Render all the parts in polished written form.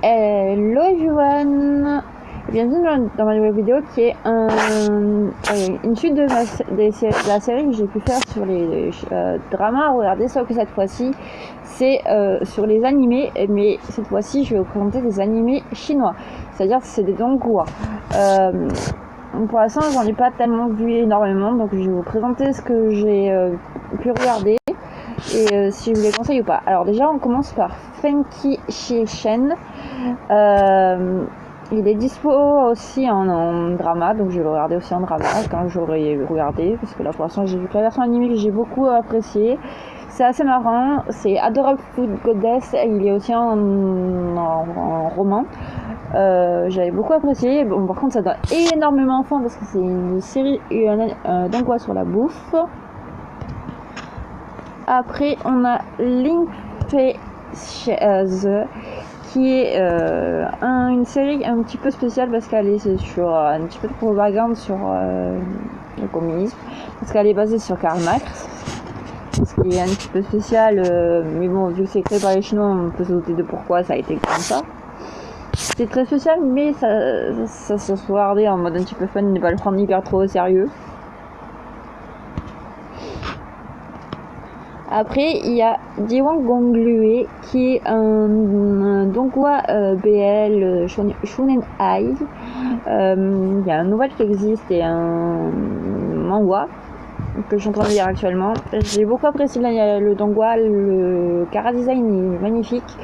Hello everyone, bienvenue dans ma nouvelle vidéo qui est une suite de la série que j'ai pu faire sur les dramas. Regardez, sauf que cette fois-ci c'est sur les animés, mais cette fois-ci je vais vous présenter des animés chinois, c'est-à-dire que c'est des donghua. Pour l'instant j'en ai pas tellement vu énormément, donc je vais vous présenter ce que j'ai pu regarder et si je vous les conseille ou pas. Alors déjà on commence par Fenki Shen. Il est dispo aussi en drama, donc je vais le regarder aussi en drama quand j'aurai regardé, parce que là pour l'instant j'ai vu que la version animée que j'ai beaucoup appréciée. C'est assez marrant, c'est Adorable Food Goddess, il est aussi en roman. J'avais beaucoup apprécié. Bon, par contre ça donne énormément faim parce que c'est une série d'angoisse sur la bouffe. Après on a Link Phase qui est une série un petit peu spéciale parce qu'elle est sur un petit peu de propagande sur le communisme, parce qu'elle est basée sur Karl Marx, ce qui est un petit peu spécial, mais bon, vu que c'est créé par les Chinois, on peut se douter de pourquoi ça a été comme ça. C'est très spécial, mais ça se regardait en mode un petit peu fun, ne pas le prendre hyper trop au sérieux. Après, il y a Jiwang Gonglue qui est un donghua BL Shonen Ai. Il y a un novel qui existe et un manga que je suis en train de lire actuellement. J'ai beaucoup apprécié le donghua, le chara design est magnifique.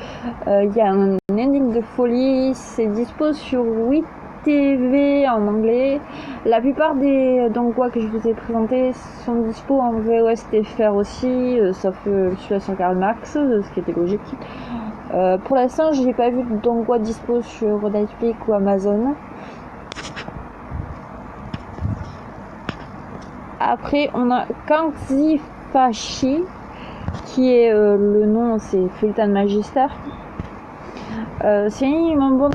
Il y a un ending de folie, c'est dispo sur 8 TV en anglais. La plupart des donghua que je vous ai présentés sont dispo en VOSTFR aussi, sauf celui-là sur Karl Marx, ce qui était logique. Pour l'instant, je n'ai pas vu de donghua dispo sur Netflix ou Amazon. Après, on a Kangzi Fashi, qui est le nom, c'est Sultan Magister. C'est un bon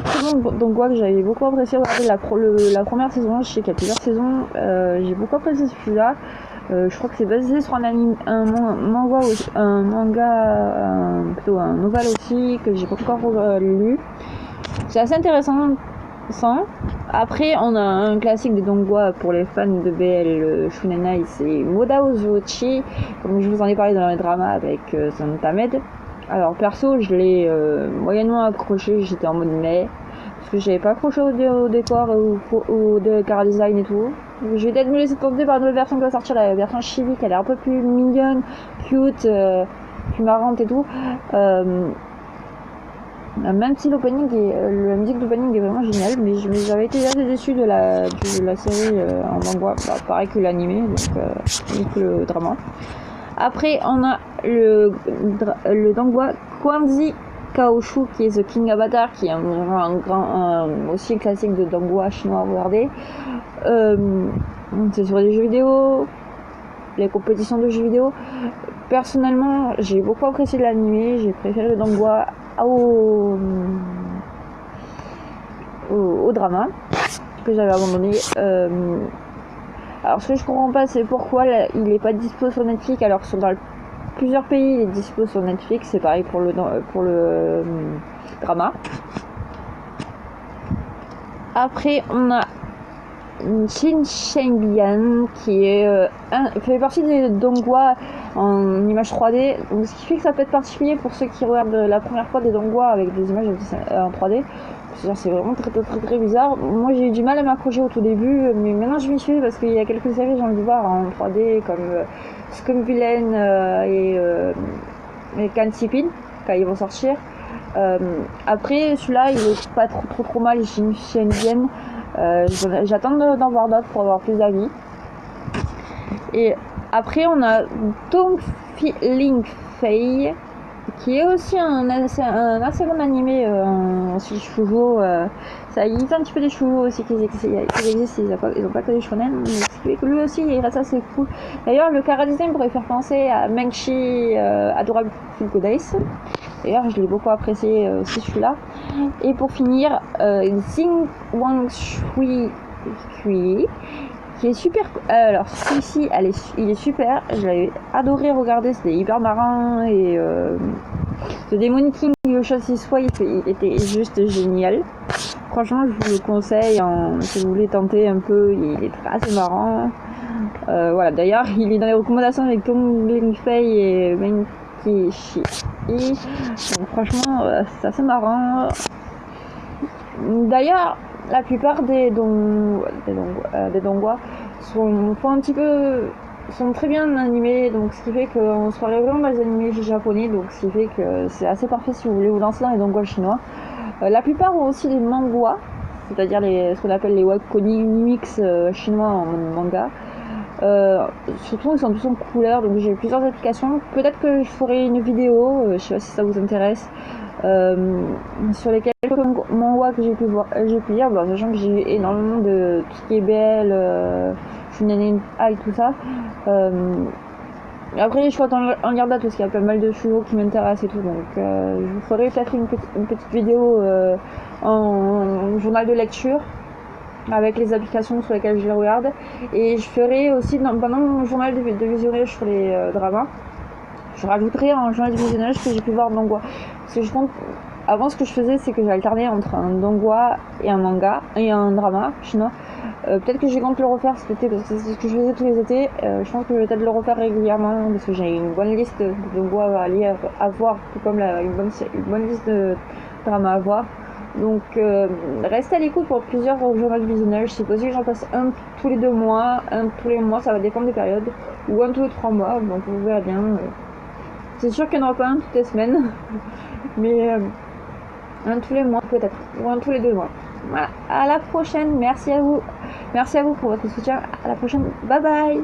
donghua que j'avais beaucoup apprécié. Regardez la première saison, je sais qu'il y a plusieurs saisons, j'ai beaucoup apprécié celui-là. Je crois que c'est basé sur un manga, plutôt un novel aussi, que j'ai pas encore lu. C'est assez intéressant. Après, on a un classique des donghua pour les fans de BL Shunenai, c'est Modao Zuochi, comme je vous en ai parlé dans le drama avec Son Tamed. Alors perso, je l'ai moyennement accroché, j'étais en mode mais, parce que j'avais pas accroché au décor ou de chara design et tout. Je vais peut-être me laisser tenter par une nouvelle version qui va sortir, la version chibi, qui a l'air un peu plus mignonne, cute, plus marrante et tout. Même si la musique d'opening est vraiment géniale, mais j'avais été assez déçue de la série en manga, pareil que l'animé, donc le drama. Après, on a le donghua Kwanzi Kaoshu qui est The King Avatar, qui est aussi classique de donghua chinois. Regardez, c'est sur des jeux vidéo, les compétitions de jeux vidéo. Personnellement, j'ai beaucoup apprécié l'animé, j'ai préféré le donghua au drama que j'avais abandonné. Alors ce que je comprends pas, c'est pourquoi il n'est pas dispo sur Netflix alors que dans plusieurs pays il est dispo sur Netflix. C'est pareil pour le drama. Après on a Shin Shengbian qui fait partie des donghua en image 3D, donc ce qui fait que ça peut être particulier pour ceux qui regardent la première fois des donghua avec des images en 3D. C'est vraiment très bizarre. Moi j'ai eu du mal à m'accrocher au tout début, mais maintenant je m'y suis parce qu'il y a quelques séries j'ai envie de voir en 3D comme Scum Villain et Cancipin quand ils vont sortir. Après celui-là il est pas trop mal, Shenzhen. J'attends d'en voir d'autres pour avoir plus d'avis. Et après on a Tong Ling Fei qui est aussi un assez bon animé aussi shoujo. Ça existe un petit peu des shoujo aussi qui existent, ils ont pas que des shonen, mais ce qui fait que lui aussi il reste assez cool. D'ailleurs le chara design pourrait faire penser à Mengshi Adorable Food Goddess. D'ailleurs je l'ai beaucoup apprécié aussi celui-là. Et pour finir, Xing Wang Shui qui est super. Alors celui-ci il est super, je l'avais adoré regarder, c'était hyper marin et The Demon King Liu Shui, il était juste génial. Franchement, je vous le conseille si vous voulez tenter un peu. Il est assez marrant. Voilà, d'ailleurs, il est dans les recommandations avec Tong Lingfei et Meng Qixi. Donc, franchement, c'est assez marrant. D'ailleurs, la plupart des donghua sont très bien animés, donc ce qui fait qu'on se croirait vraiment dans les animés japonais, donc ce qui fait que c'est assez parfait si vous voulez vous lancer dans les donghua chinois. La plupart ont aussi des manhwas, c'est-à-dire ce qu'on appelle les webcomics chinois en manga. Surtout ils sont tous en couleur, donc j'ai plusieurs applications. Peut-être que je ferai une vidéo, je sais pas si ça vous intéresse, sur les quelques manhwas que j'ai pu lire, sachant que j'ai eu énormément de tout ce qui est BL, Shunen et tout ça. Après, je souhaite en lire d'autres parce qu'il y a pas mal de chevaux qui m'intéressent et tout, donc je vous ferai peut-être une petite vidéo en journal de lecture avec les applications sur lesquelles je les regarde, et je ferai aussi pendant mon journal de visionnage sur les dramas, je rajouterai un journal de visionnage que j'ai pu voir donghua, parce que je compte. Avant, ce que je faisais, c'est que j'alternais entre un donghua et un manga et un drama chinois. Peut-être que je compte le refaire cet été, parce que c'est ce que je faisais tous les étés. Je pense que je vais peut-être le refaire régulièrement, parce que j'ai une bonne liste de donghua à lire, à voir, tout comme une bonne liste de dramas à voir. Donc restez à l'écoute pour plusieurs journaux de visionnage. C'est possible que j'en passe un tous les 2 mois, un tous les mois, ça va dépendre des périodes, ou un tous les 3 mois, donc vous verrez bien. C'est sûr qu'il n'y en aura pas un toutes les semaines, mais un tous les mois peut-être, ou un tous les 2 mois. Voilà, à la prochaine, merci à vous pour votre soutien, à la prochaine, bye bye.